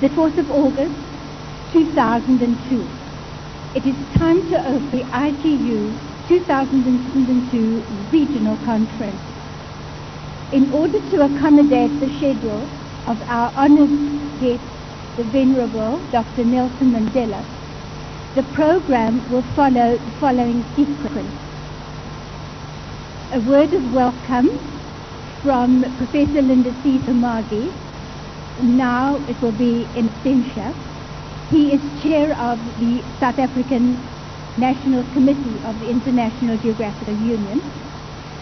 the 4th of August, 2002. It is time to open the IGU 2002 Regional Conference. In order to accommodate the schedule of our honored guest, the Venerable Dr. Nelson Mandela, the program will follow the following sequence. A word of welcome from Professor Linda C. Samagi. Now it will be in absentia. He is chair of the South African National Committee of the International Geographical Union.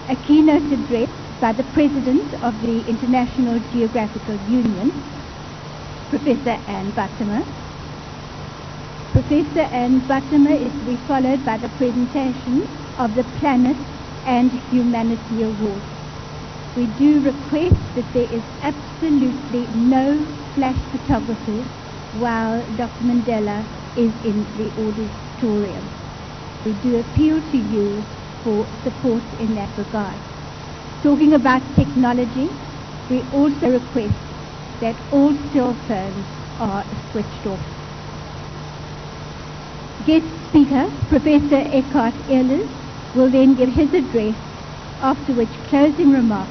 A keynote address by the President of the International Geographical Union, Professor Anne Buttimer. Professor Anne Buttimer is to be followed by the presentation of the Planet and Humanity Award. We do request that there is absolutely no flash photography while Dr. Mandela is in the auditorium. We do appeal to you for support in that regard. Talking about technology, we also request that all cell phones are switched off. Guest speaker, Professor Eckhart Ehlers, will then give his address, after which closing remarks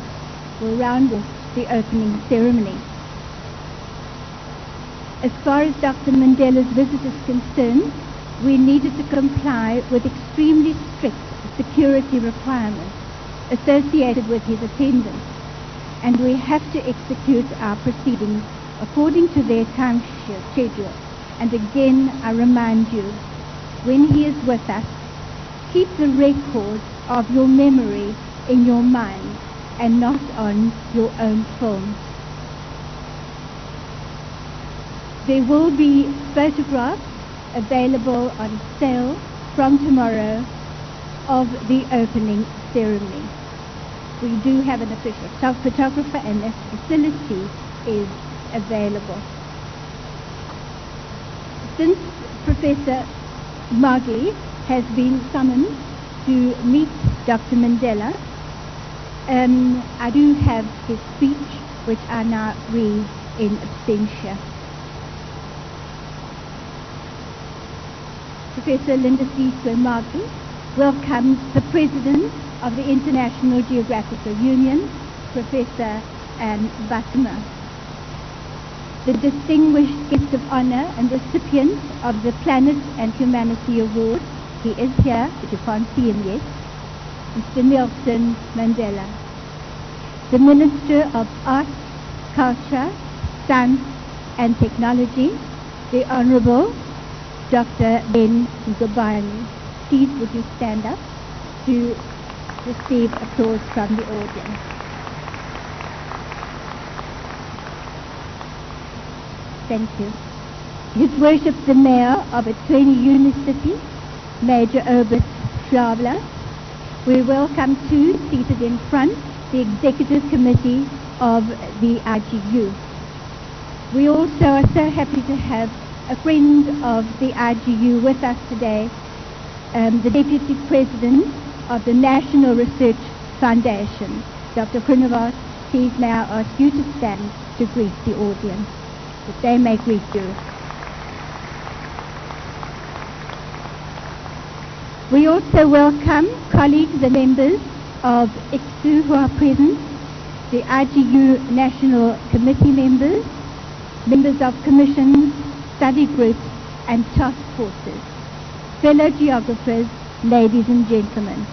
will round off the opening ceremony. As far as Dr. Mandela's visit is concerned, we needed to comply with extremely strict security requirements associated with his attendance, and we have to execute our proceedings according to their time schedule. And again, I remind you, when he is with us, keep the record of your memory in your mind and not on your own film. There will be photographs available on sale from tomorrow of the opening ceremony. We do have an official photographer, and that facility is available. Since Professor Magli has been summoned to meet Dr. Mandela, I do have his speech, which I now read in absentia. Professor Linda C. Magli welcomes the President of the International Geographical Union, Professor Anne Buttimer. The distinguished guest of honor and recipient of the Planet and Humanity Award, he is here, but you can't see him yet, Mr. Nelson Mandela. The Minister of Arts, Culture, Science and Technology, the Honorable Dr. Ben Ngubane. Please would you stand up to receive applause from the audience. Thank you. His Worship the Mayor of Attorney Unicity, Major Obert Schlabler. We welcome too, seated in front, the Executive Committee of the IGU. We also are so happy to have a friend of the IGU with us today, the Deputy President of the National Research Foundation, Dr. Krunavas. Please may I ask you to stand to greet the audience, that they may greet you. We also welcome colleagues and members of ICSU who are present, the IGU National Committee members, members of commissions, study groups and task forces, fellow geographers, ladies and gentlemen.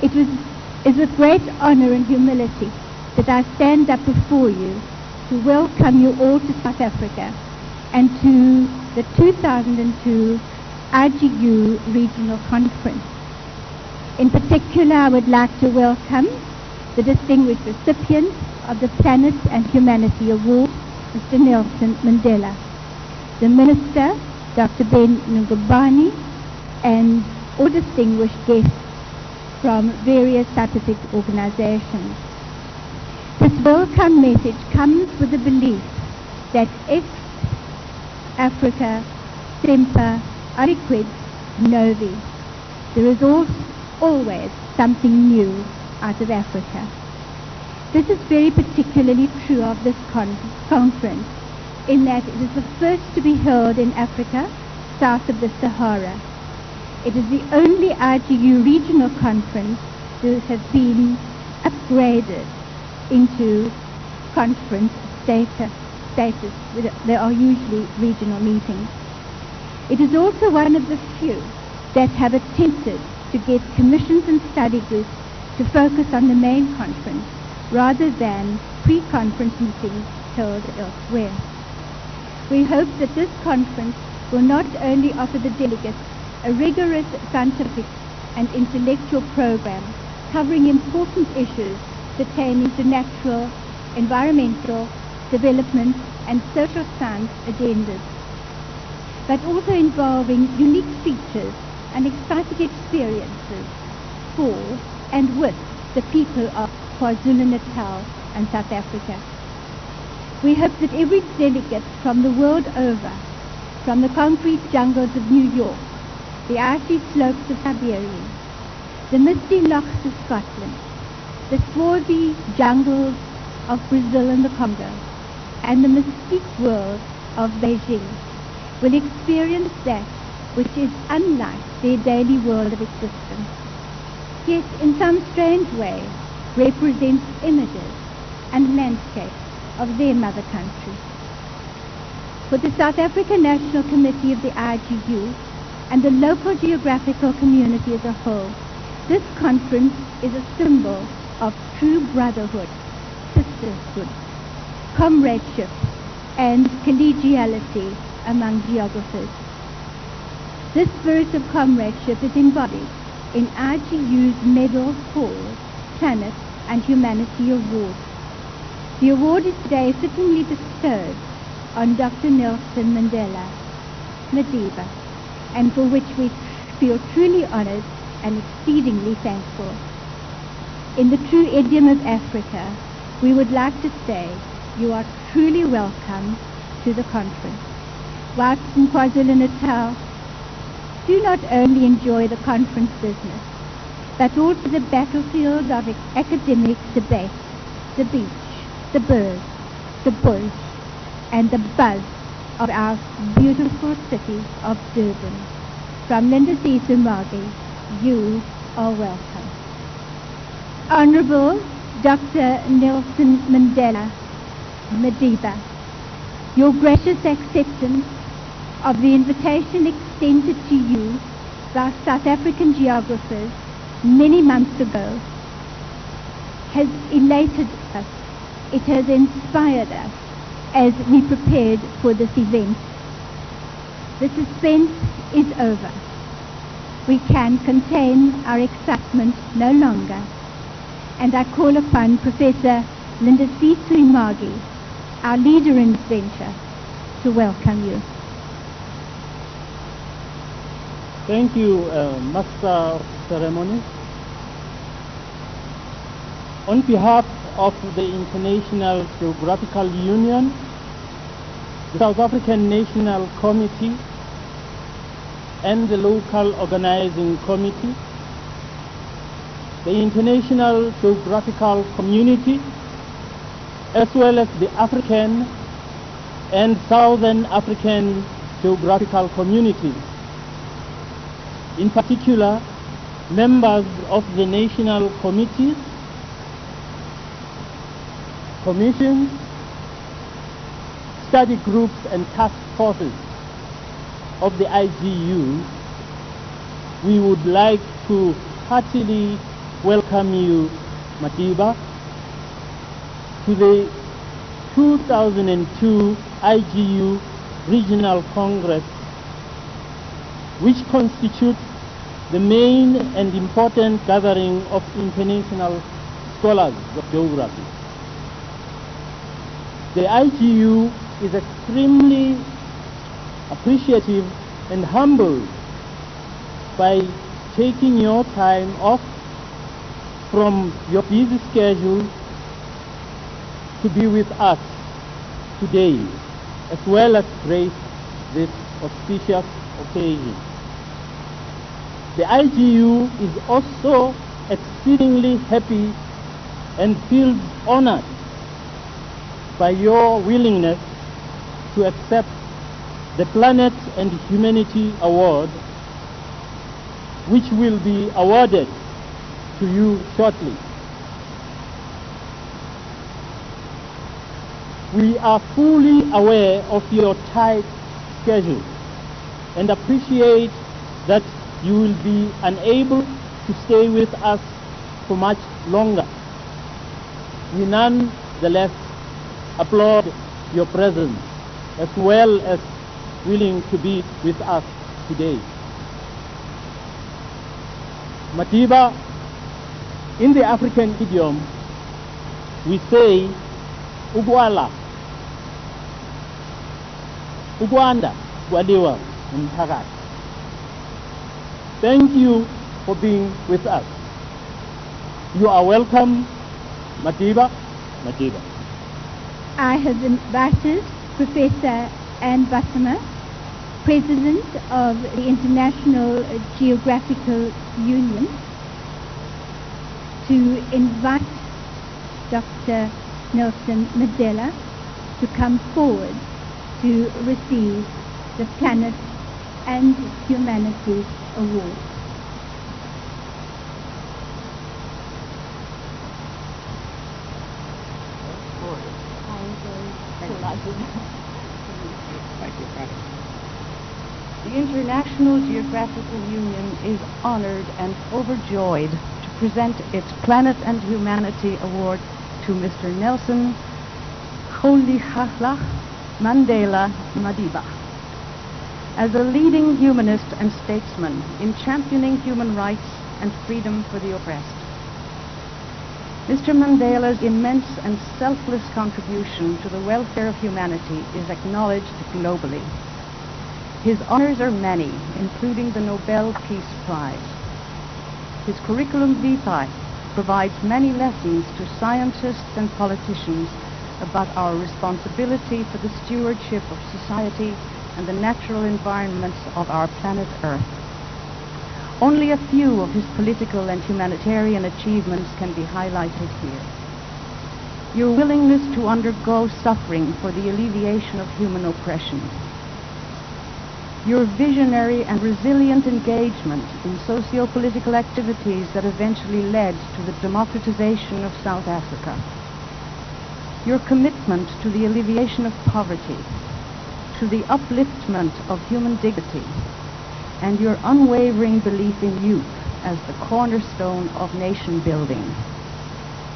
It is with great honor and humility that I stand up before you to welcome you all to South Africa and to the 2002 IGU Regional Conference. In particular, I would like to welcome the distinguished recipient of the Planet and Humanity Award, Mr. Nelson Mandela, the Minister, Dr. Ben Ngubane, and all distinguished guests from various scientific organizations. This welcome message comes with the belief that ex Africa semper aliquid novi. There is always something new out of Africa. This is very particularly true of this conference, in that it is the first to be held in Africa, south of the Sahara. It is the only IGU regional conference to have been upgraded into conference status. There are usually regional meetings. It is also one of the few that have attempted to get commissions and study groups to focus on the main conference rather than pre-conference meetings held elsewhere. We hope that this conference will not only offer the delegates a rigorous scientific and intellectual program covering important issues pertaining to natural, environmental, development and social science agendas, but also involving unique features and exciting experiences for and with the people of KwaZulu-Natal and South Africa. We hope that every delegate from the world over, from the concrete jungles of New York, the icy slopes of Siberia, the misty lochs of Scotland, the swarthy jungles of Brazil and the Congo, and the mystique world of Beijing, will experience that which is unlike their daily world of existence, yet in some strange way represents images and landscapes of their mother country. For the South African National Committee of the IGU and the local geographical community as a whole, this conference is a symbol of true brotherhood, sisterhood, comradeship, and collegiality among geographers. This spirit of comradeship is embodied in IGU's medal called Planet and Humanity Award. The award is today fittingly bestowed on Dr. Nelson Mandela, Madiba, and for which we feel truly honored and exceedingly thankful. In the true idiom of Africa, we would like to say, you are truly welcome to the conference. Whilst in KwaZulu-Natal, do not only enjoy the conference business, but also the battlefield of academic debate, the beach, the birds, the bush, and the buzz of our beautiful city of Durban. From Linda D. Sumagi, you are welcome. Honorable Dr. Nelson Mandela, Madiba, your gracious acceptance of the invitation extended to you by South African geographers many months ago has elated us. It has inspired us as we prepared for this event. The suspense is over. We can contain our excitement no longer, and I call upon Professor Linda C. Sumagi, our leader in this venture, to welcome you. Thank you, Master of Ceremonies. On behalf of the International Geographical Union, the South African National Committee, and the local organizing committee, the International Geographical Community, as well as the African and Southern African geographical communities. In particular, members of the national committees, commissions, study groups and task forces of the IGU, we would like to heartily welcome you, Madiba, to the 2002 IGU Regional Congress, which constitutes the main and important gathering of international scholars of geography. The IGU is extremely appreciative and humbled by taking your time off from your busy schedule to be with us today, as well as grace this auspicious occasion. The IGU is also exceedingly happy and feels honored by your willingness to accept the Planet and Humanity Award, which will be awarded to you shortly. We are fully aware of your tight schedule and appreciate that you will be unable to stay with us for much longer. We nonetheless applaud your presence as well as willing to be with us today. Madiba, in the African idiom, we say, Ugwala, Ugwanda, Gwaliwa, and Hagat. Thank you for being with us. You are welcome, Madiba. Madiba. I have invited Professor Anne Buttimer, President of the International Geographical Union, to invite Dr. Nelson Mandela to come forward to receive the Planet and Humanity Award. The International Geographical Union is honored and overjoyed to present its Planet and Humanity Award to Mr. Nelson Rolihlahla Mandela Madiba. As a leading humanist and statesman in championing human rights and freedom for the oppressed, Mr. Mandela's immense and selfless contribution to the welfare of humanity is acknowledged globally. His honors are many, including the Nobel Peace Prize. His curriculum vitae provides many lessons to scientists and politicians about our responsibility for the stewardship of society and the natural environments of our planet Earth. Only a few of his political and humanitarian achievements can be highlighted here. Your willingness to undergo suffering for the alleviation of human oppression. Your visionary and resilient engagement in socio-political activities that eventually led to the democratization of South Africa. Your commitment to the alleviation of poverty, to the upliftment of human dignity, and your unwavering belief in youth as the cornerstone of nation building.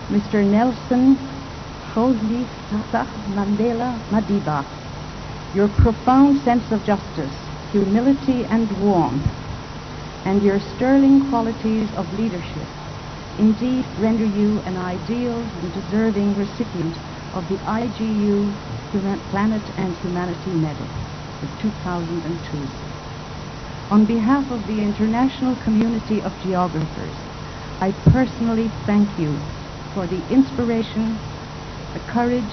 Mr. Nelson Rolihlahla Mandela Madiba, your profound sense of justice, humility and warmth, and your sterling qualities of leadership indeed render you an ideal and deserving recipient of the IGU Planet and Humanity Medal for 2002. On behalf of the international community of geographers, I personally thank you for the inspiration, the courage,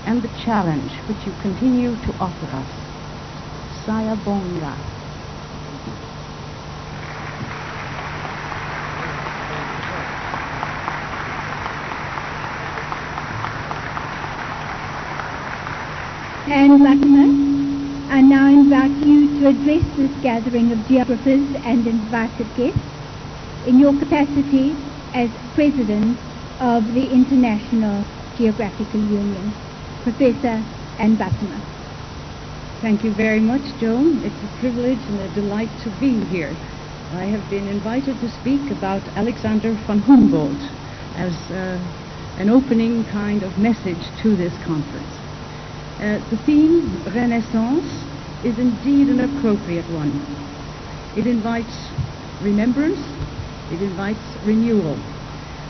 and the challenge which you continue to offer us. Sayabonga. Anne Buttimer, I now invite you to address this gathering of geographers and invited guests in your capacity as President of the International Geographical Union. Professor Anne Buttimer. Thank you very much, Joan. It's a privilege and a delight to be here. I have been invited to speak about Alexander von Humboldt as an opening kind of message to this conference. The theme, Renaissance, is indeed an appropriate one. It invites remembrance, it invites renewal,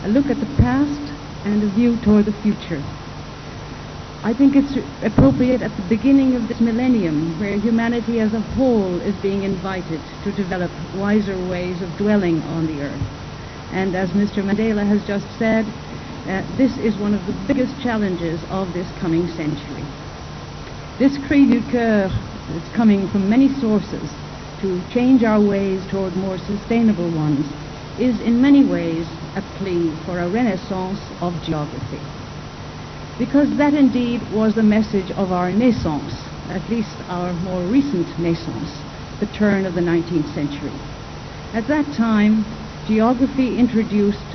a look at the past and a view toward the future. I think it's appropriate at the beginning of this millennium, where humanity as a whole is being invited to develop wiser ways of dwelling on the earth. And as Mr. Mandela has just said, this is one of the biggest challenges of this coming century. This cri du cœur is coming from many sources to change our ways toward more sustainable ones, is in many ways a plea for a renaissance of geography. Because that indeed was the message of our naissance at least our more recent naissance, the turn of the 19th century. At that time, geography introduced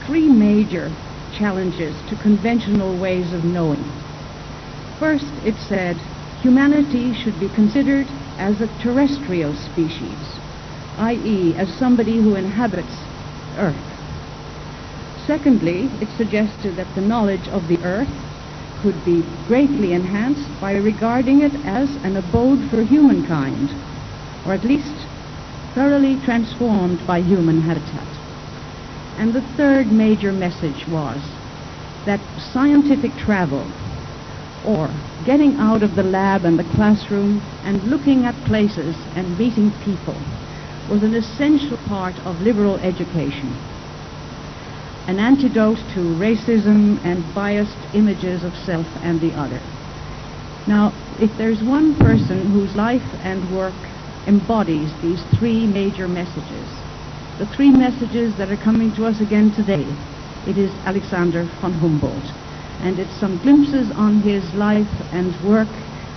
three major challenges to conventional ways of knowing. First, it said humanity should be considered as a terrestrial species, i.e., as somebody who inhabits Earth. Secondly, it suggested that the knowledge of the Earth could be greatly enhanced by regarding it as an abode for humankind, or at least thoroughly transformed by human habitat. And the third major message was that scientific travel, or getting out of the lab and the classroom and looking at places and meeting people, was an essential part of liberal education, an antidote to racism and biased images of self and the other. Now, if there's one person whose life and work embodies these three major messages, the three messages that are coming to us again today, it is Alexander von Humboldt. And it's some glimpses on his life and work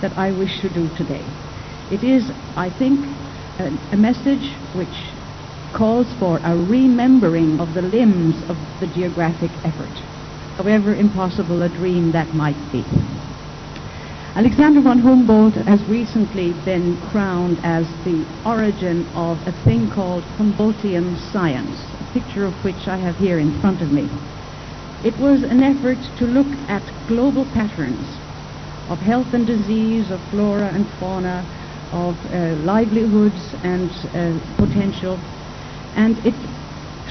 that I wish to do today. It is, I think, a message which calls for a remembering of the limbs of the geographic effort, however impossible a dream that might be. Alexander von Humboldt has recently been crowned as the origin of a thing called Humboldtian science, a picture of which I have here in front of me. It was an effort to look at global patterns of health and disease, of flora and fauna, of livelihoods and potential, and it,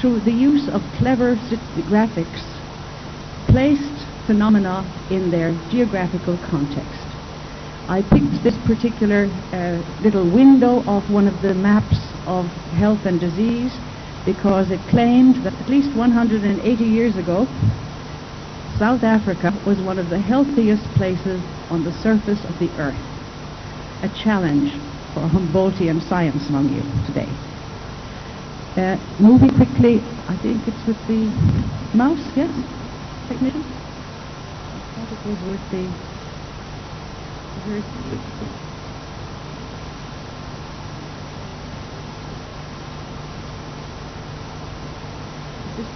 through the use of clever graphics, placed phenomena in their geographical context. I picked this particular little window off one of the maps of health and disease because it claimed that at least 180 years ago, South Africa was one of the healthiest places on the surface of the earth. A challenge for Humboldtian science among you today. Moving quickly, I think it's with the mouse, yes? Technician? I thought it was with the...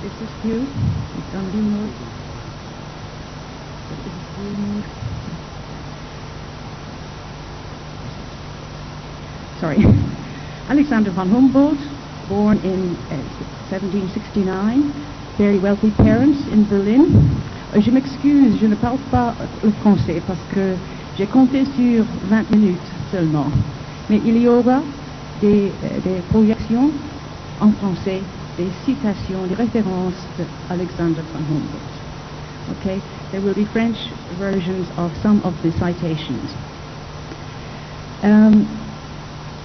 Is this view? It's on view mode. Is this view mode? Sorry. Alexander von Humboldt, born in 1769, very wealthy parents in Berlin. Je m'excuse, je ne parle pas le français parce que j'ai compté sur 20 minutes seulement. Mais il y aura des projections en français, des citations, des références d'Alexander von Humboldt. Okay, there will be French versions of some of the citations.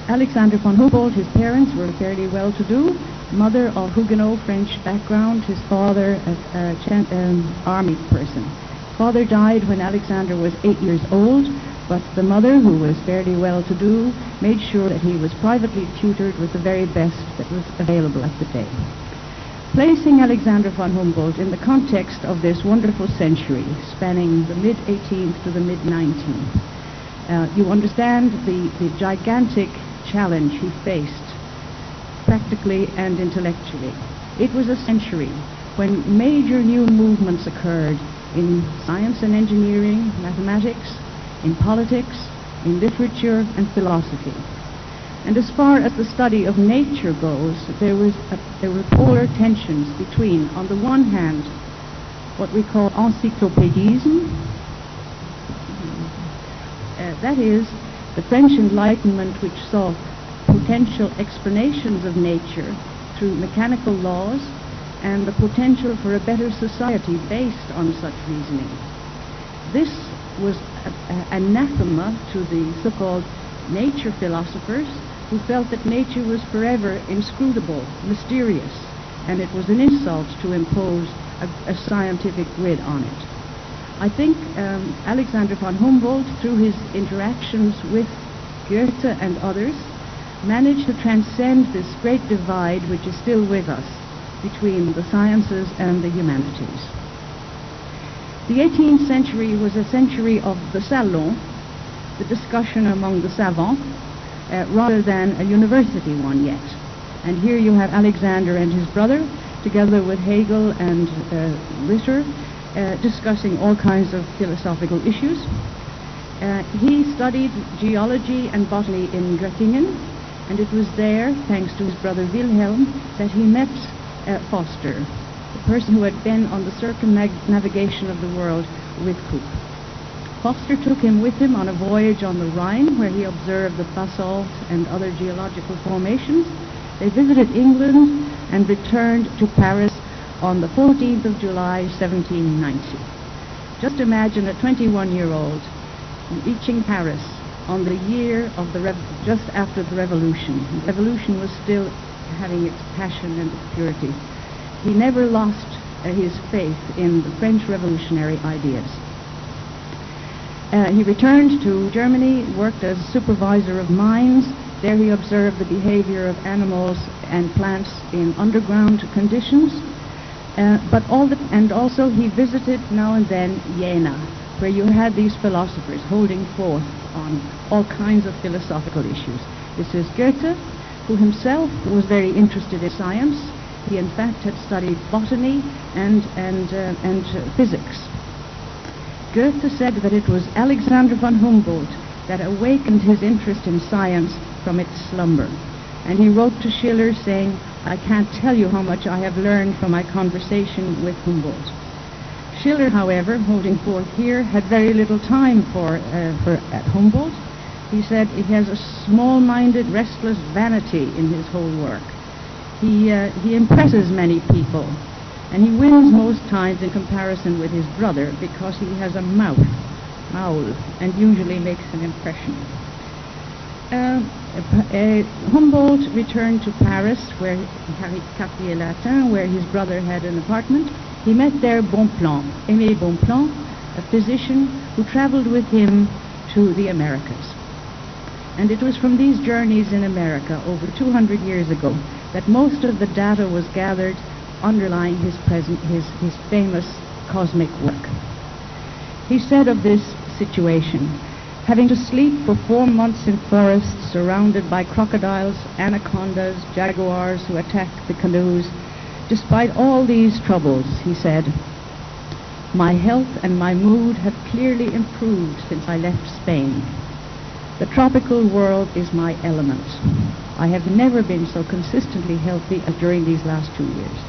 Alexander von Humboldt, his parents were fairly well-to-do, mother of Huguenot French background, his father an army person. Father died when Alexander was 8 years old, but the mother, who was fairly well-to-do, made sure that he was privately tutored with the very best that was available at the day. Placing Alexander von Humboldt in the context of this wonderful century, spanning the mid-18th to the mid-19th, you understand the gigantic challenge he faced, practically and intellectually. It was a century when major new movements occurred in science and engineering, mathematics, in politics, in literature and philosophy. And as far as the study of nature goes, there were polar tensions between, on the one hand, what we call encyclopédisme, that is, the French Enlightenment, which saw potential explanations of nature through mechanical laws and the potential for a better society based on such reasoning. This was anathema to the so-called nature philosophers who felt that nature was forever inscrutable, mysterious, and it was an insult to impose a scientific grid on it. I think Alexander von Humboldt, through his interactions with Goethe and others, managed to transcend this great divide which is still with us between the sciences and the humanities. The 18th century was a century of the salon, the discussion among the savants rather than a university one yet. And here you have Alexander and his brother, together with Hegel and Ritter, discussing all kinds of philosophical issues. He studied geology and botany in Göttingen, and it was there, thanks to his brother Wilhelm, that he met Foster, the person who had been on the circumnavigation of the world with Cook. Foster took him with him on a voyage on the Rhine, where he observed the basalt and other geological formations. They visited England and returned to Paris on the 14th of July, 1790. Just imagine a 21-year-old reaching Paris on the year of the just after the Revolution. The Revolution was still having its passion and its purity. He never lost his faith in the French revolutionary ideas. He returned to Germany, worked as supervisor of mines. There he observed the behavior of animals and plants in underground conditions. And also he visited now and then Jena, where you had these philosophers holding forth on all kinds of philosophical issues. This is Goethe, who himself was very interested in science. He in fact had studied botany and physics. Goethe said that it was Alexander von Humboldt that awakened his interest in science from its slumber. And he wrote to Schiller saying, "I can't tell you how much I have learned from my conversation with Humboldt." Schiller, however, holding forth here, had very little time for Humboldt. He said he has a small-minded, restless vanity in his whole work. He impresses many people, and he wins most times in comparison with his brother because he has a maul, and usually makes an impression. Humboldt returned to Paris, where Quartier Latin, where his brother had an apartment. He met there Bonpland, Aimé Bonpland, a physician who traveled with him to the Americas. And it was from these journeys in America over 200 years ago that most of the data was gathered underlying his famous cosmic work. He said of this situation, "Having to sleep for 4 months in forests surrounded by crocodiles, anacondas, jaguars who attacked the canoes, despite all these troubles," he said, "my health and my mood have clearly improved since I left Spain. The tropical world is my element. I have never been so consistently healthy as during these last 2 years."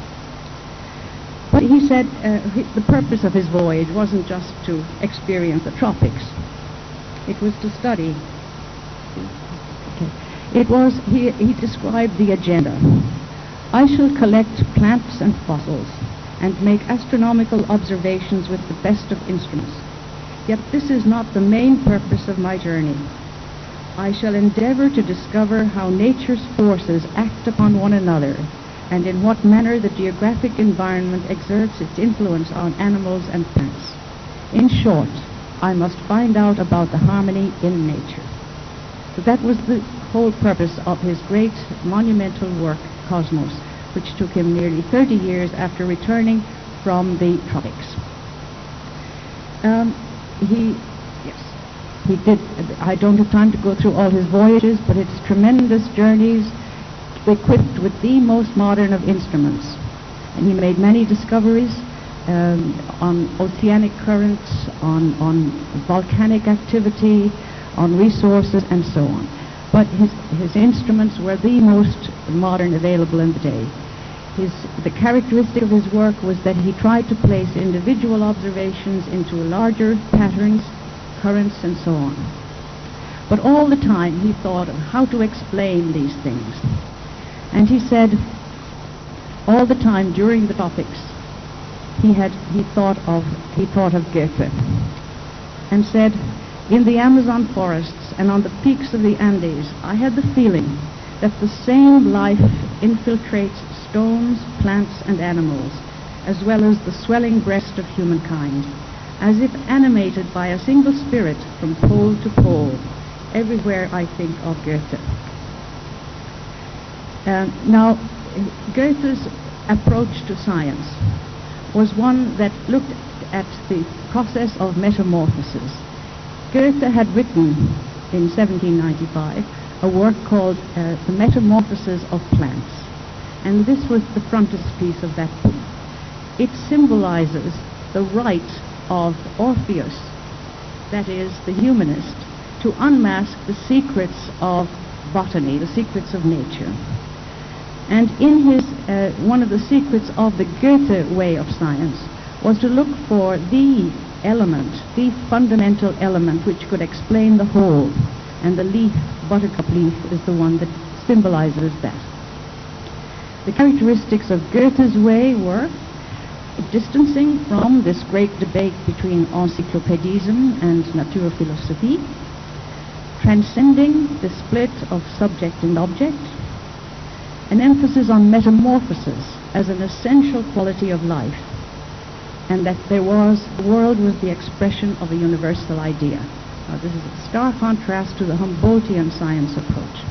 But he said the purpose of his voyage wasn't just to experience the tropics. It was to study. He described the agenda. "I shall collect plants and fossils and make astronomical observations with the best of instruments. Yet this is not the main purpose of my journey. I shall endeavor to discover how nature's forces act upon one another and in what manner the geographic environment exerts its influence on animals and plants. In short, I must find out about the harmony in nature." So that was the whole purpose of his great monumental work, Cosmos, which took him nearly 30 years after returning from the tropics. He did, I don't have time to go through all his voyages, but it's tremendous journeys equipped with the most modern of instruments. And he made many discoveries on oceanic currents, on volcanic activity, on resources, and so on. But his instruments were the most modern available in the day. The characteristic of his work was that he tried to place individual observations into larger patterns, currents, and so on. But all the time he thought of how to explain these things. And he said, all the time during the topics, he thought of Goethe, and said, "In the Amazon forests and on the peaks of the Andes, I had the feeling that the same life infiltrates stones, plants, and animals, as well as the swelling breast of humankind, as if animated by a single spirit from pole to pole. Everywhere I think of Goethe." Now, Goethe's approach to science was one that looked at the process of metamorphosis. Goethe had written in 1795 a work called The Metamorphoses of Plants. And this was the frontispiece of that book. It symbolizes the right of Orpheus, that is, the humanist, to unmask the secrets of botany, the secrets of nature. And in his, one of the secrets of the Goethe way of science was to look for the element, the fundamental element which could explain the whole. And the leaf, buttercup leaf, is the one that symbolizes that. The characteristics of Goethe's way were distancing from this great debate between encyclopedism and Naturphilosophie, transcending the split of subject and object, an emphasis on metamorphosis as an essential quality of life, and that the world was the expression of a universal idea. Now, this is a stark contrast to the Humboldtian science approach.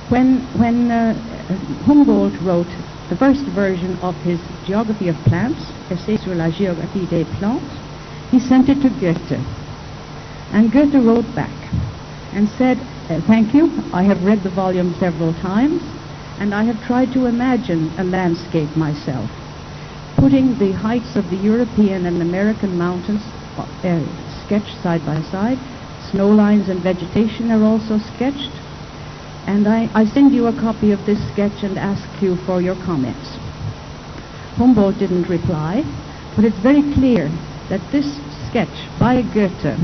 When Humboldt wrote the first version of his Geography of Plants, Essai sur la géographie des plantes, he sent it to Goethe. And Goethe wrote back and said, thank you, I have read the volume several times, and I have tried to imagine a landscape myself, putting the heights of the European and American mountains sketched side by side. Snow lines and vegetation are also sketched. And I send you a copy of this sketch and ask you for your comments. Humboldt didn't reply, but it's very clear that this sketch by Goethe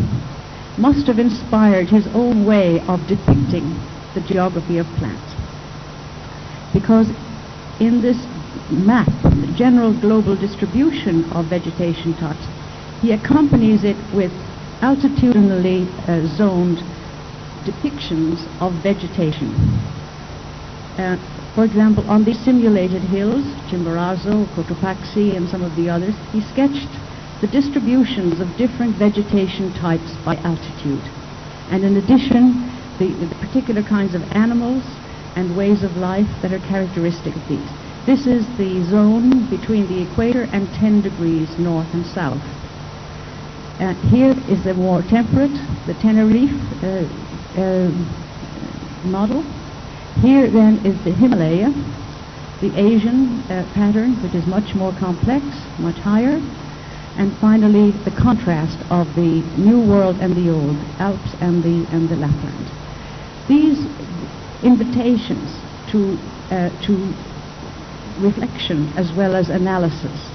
must have inspired his own way of depicting the geography of plants. Because in this map, the general global distribution of vegetation types, he accompanies it with altitudinally zoned depictions of vegetation. For example, on these simulated hills, Chimborazo, Cotopaxi, and some of the others, he sketched the distributions of different vegetation types by altitude. And in addition, the particular kinds of animals and ways of life that are characteristic of these. This is the zone between the equator and 10 degrees north and south. Here is the more temperate, the Tenerife model. Here then is the Himalaya, the Asian pattern, which is much more complex, much higher, and finally the contrast of the New World and the Old, Alps and the Lapland. These invitations to reflection as well as analysis,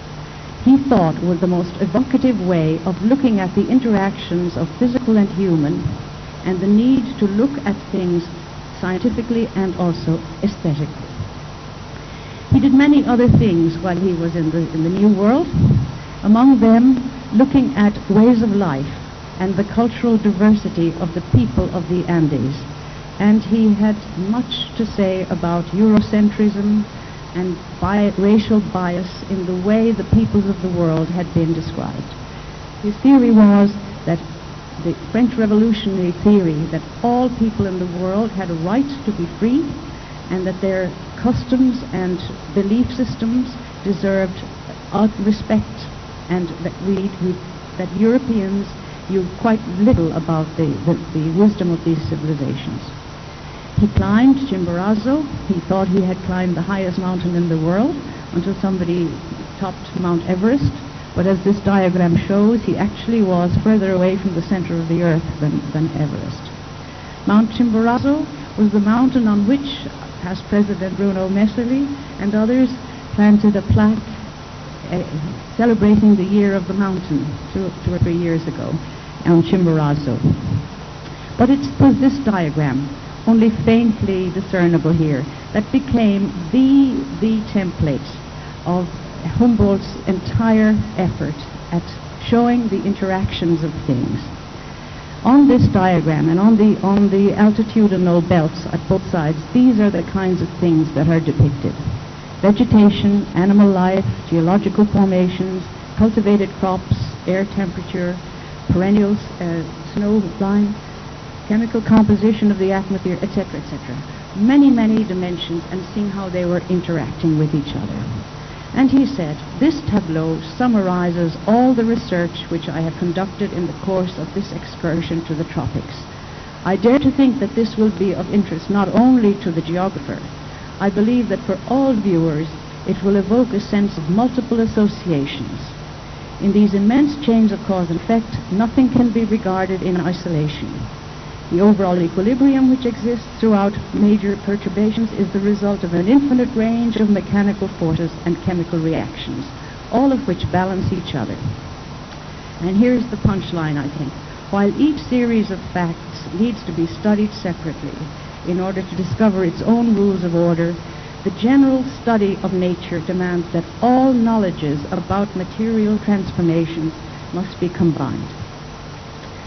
he thought were the most evocative way of looking at the interactions of physical and human, and the need to look at things scientifically and also aesthetically. He did many other things while he was in the New World, among them looking at ways of life and the cultural diversity of the people of the Andes. And he had much to say about Eurocentrism and racial bias in the way the peoples of the world had been described. His theory was that the French Revolutionary theory that all people in the world had a right to be free, and that their customs and belief systems deserved respect, and that Europeans knew quite little about the wisdom of these civilizations. He climbed Chimborazo. He thought he had climbed the highest mountain in the world until somebody topped Mount Everest. But as this diagram shows, he actually was further away from the center of the earth than Everest. Mount Chimborazo was the mountain on which past President Bruno Messerli and others planted a plaque celebrating the year of the mountain 2 or 3 years ago on Chimborazo. But it was this diagram, only faintly discernible here, that became the template of Humboldt's entire effort at showing the interactions of things. On this diagram and on the altitudinal belts at both sides, these are the kinds of things that are depicted. Vegetation, animal life, geological formations, cultivated crops, air temperature, perennials, snow line, chemical composition of the atmosphere, etc., etc. Many, many dimensions, and seeing how they were interacting with each other. And he said, "This tableau summarizes all the research which I have conducted in the course of this excursion to the tropics. I dare to think that this will be of interest not only to the geographer. I believe that for all viewers it will evoke a sense of multiple associations. In these immense chains of cause and effect, nothing can be regarded in isolation. The overall equilibrium which exists throughout major perturbations is the result of an infinite range of mechanical forces and chemical reactions, all of which balance each other." And here's the punchline, I think. While each series of facts needs to be studied separately in order to discover its own rules of order, the general study of nature demands that all knowledges about material transformations must be combined.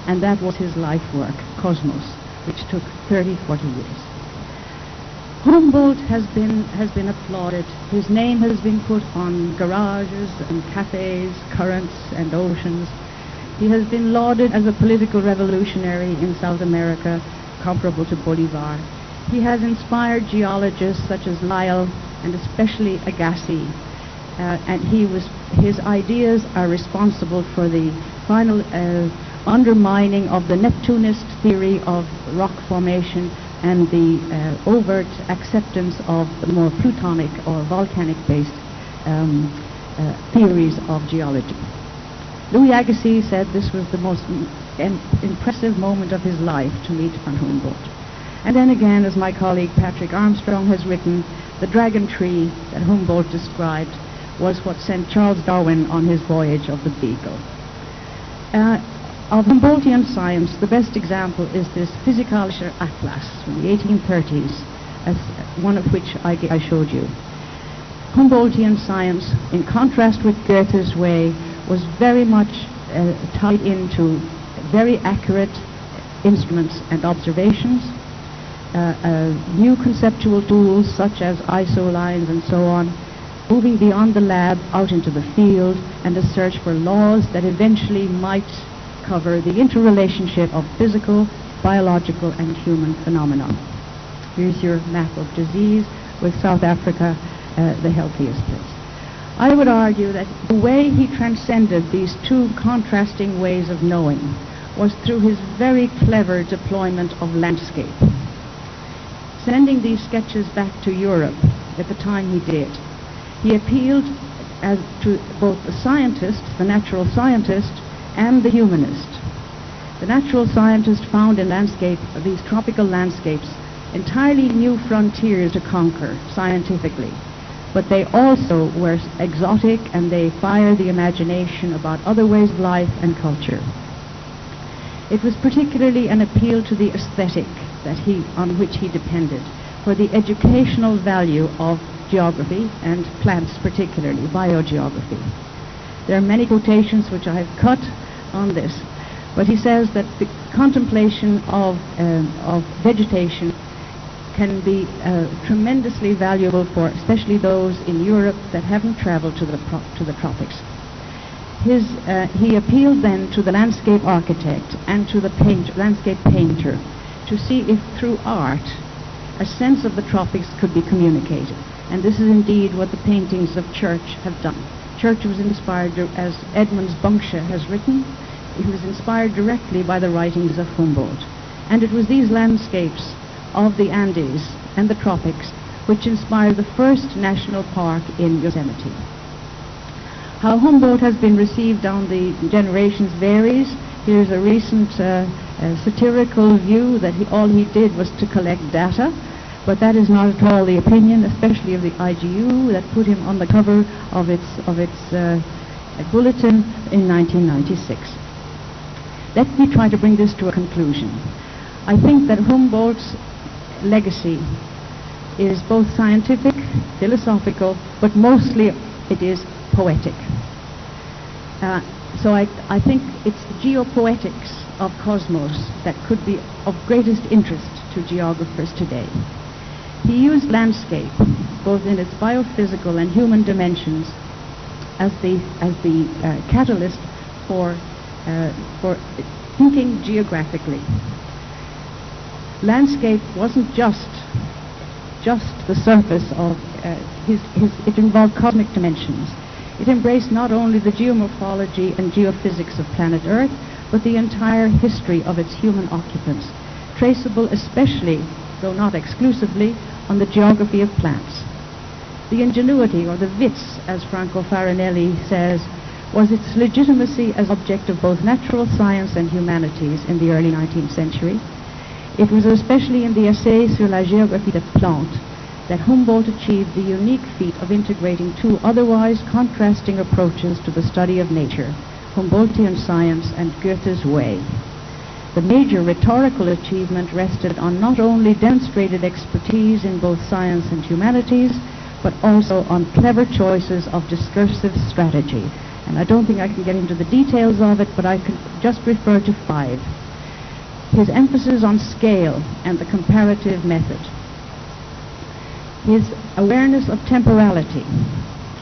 And that was his life work, Cosmos, which took 30, 40 years. Humboldt has been applauded. His name has been put on garages and cafes, currents and oceans. He has been lauded as a political revolutionary in South America, comparable to Bolivar. He has inspired geologists such as Lyell and especially Agassiz, and his ideas are responsible for the final undermining of the Neptunist theory of rock formation and the overt acceptance of the more plutonic or volcanic-based theories of geology. Louis Agassiz said this was the most impressive moment of his life to meet van Humboldt. And then again, as my colleague Patrick Armstrong has written, the dragon tree that Humboldt described was what sent Charles Darwin on his voyage of the Beagle. Of Humboldtian science, the best example is this Physikalischer Atlas from the 1830s, as one of which I showed you. Humboldtian science, in contrast with Goethe's way, was very much tied into very accurate instruments and observations, new conceptual tools such as ISO lines and so on, moving beyond the lab out into the field, and a search for laws that eventually might cover the interrelationship of physical, biological and human phenomena. Here's your map of disease, with South Africa the healthiest place. I would argue that the way he transcended these two contrasting ways of knowing was through his very clever deployment of landscape. Sending these sketches back to Europe at the time he did, he appealed to both the scientist, the natural scientist, and the humanist. The natural scientist found in these tropical landscapes, entirely new frontiers to conquer scientifically, but they also were exotic and they fired the imagination about other ways of life and culture. It was particularly an appeal to the aesthetic on which he depended for the educational value of geography and plants, particularly biogeography. There are many quotations which I have cut on this, but he says that the contemplation of vegetation can be tremendously valuable for especially those in Europe that haven't traveled to the tropics. He appealed then to the landscape architect and to the landscape painter to see if through art a sense of the tropics could be communicated. And this is indeed what the paintings of Church have done. Church was inspired, as Edmunds Bunksha has written, he was inspired directly by the writings of Humboldt. And it was these landscapes of the Andes and the tropics which inspired the first national park in Yosemite. How Humboldt has been received down the generations varies. Here's a recent satirical view that all he did was to collect data, but that is not at all the opinion, especially of the IGU, that put him on the cover of its bulletin in 1996. Let me try to bring this to a conclusion. I think that Humboldt's legacy is both scientific, philosophical, but mostly it is poetic. So I think it's the geopoetics of Cosmos that could be of greatest interest to geographers today. He used landscape, both in its biophysical and human dimensions, as the catalyst for thinking geographically. Landscape wasn't just the surface of it involved cosmic dimensions. It embraced not only the geomorphology and geophysics of planet Earth, but the entire history of its human occupants, traceable especially, though not exclusively, on the geography of plants. The ingenuity, or the wits, as Franco Farinelli says, was its legitimacy as object of both natural science and humanities in the early 19th century. It was especially in the essay sur la géographie des plantes that Humboldt achieved the unique feat of integrating two otherwise contrasting approaches to the study of nature, Humboldtian science and Goethe's way. The major rhetorical achievement rested on not only demonstrated expertise in both science and humanities, but also on clever choices of discursive strategy. And I don't think I can get into the details of it, but I can just refer to 5. His emphasis on scale and the comparative method. His awareness of temporality,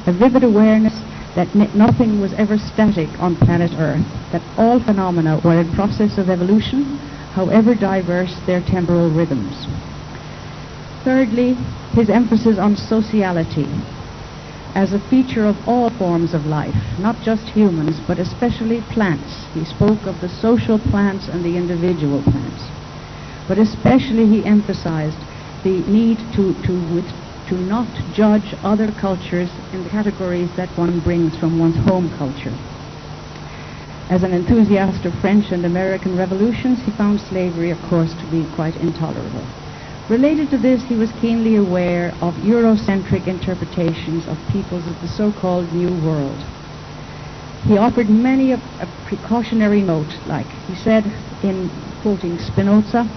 a vivid awareness that nothing was ever static on planet Earth, that all phenomena were in process of evolution, however diverse their temporal rhythms. Thirdly, his emphasis on sociality as a feature of all forms of life, not just humans, but especially plants. He spoke of the social plants and the individual plants. But especially he emphasized the need to not judge other cultures in the categories that one brings from one's home culture. As an enthusiast of French and American revolutions, he found slavery, of course, to be quite intolerable. Related to this, he was keenly aware of Eurocentric interpretations of peoples of the so-called New World. He offered many a precautionary note, like he said in quoting Spinoza,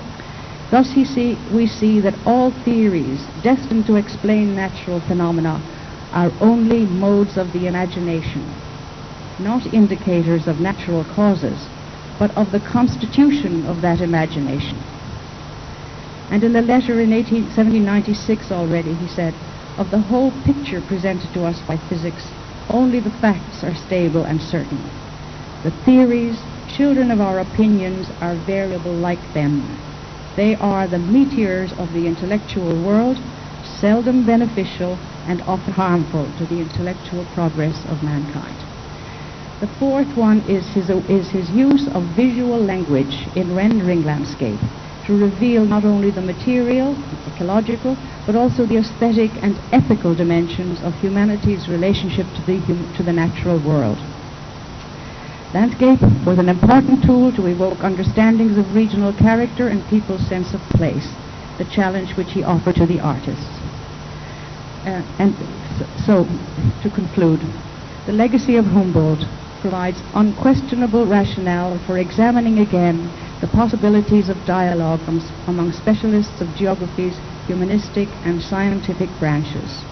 "Thus we see that all theories destined to explain natural phenomena are only modes of the imagination, not indicators of natural causes, but of the constitution of that imagination." And in a letter in 1796 already, he said, "Of the whole picture presented to us by physics, only the facts are stable and certain. The theories, children of our opinions, are variable like them. They are the meteors of the intellectual world, seldom beneficial and often harmful to the intellectual progress of mankind." The fourth one is his use of visual language in rendering landscape, to reveal not only the material, ecological, but also the aesthetic and ethical dimensions of humanity's relationship to the natural world. Landscape was an important tool to evoke understandings of regional character and people's sense of place, the challenge which he offered to the artists. So, to conclude, the legacy of Humboldt provides unquestionable rationale for examining again the possibilities of dialogue among specialists of geography's humanistic and scientific branches.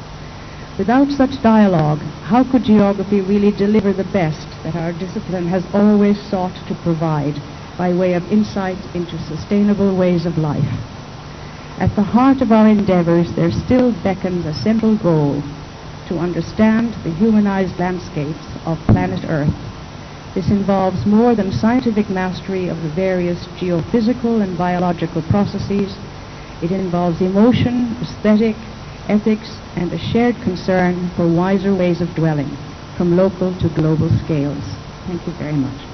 Without such dialogue, how could geography really deliver the best that our discipline has always sought to provide by way of insight into sustainable ways of life? At the heart of our endeavors, there still beckons a simple goal: to understand the humanized landscapes of planet Earth. This involves more than scientific mastery of the various geophysical and biological processes. It involves emotion, aesthetic, ethics, and a shared concern for wiser ways of dwelling, from local to global scales. Thank you very much.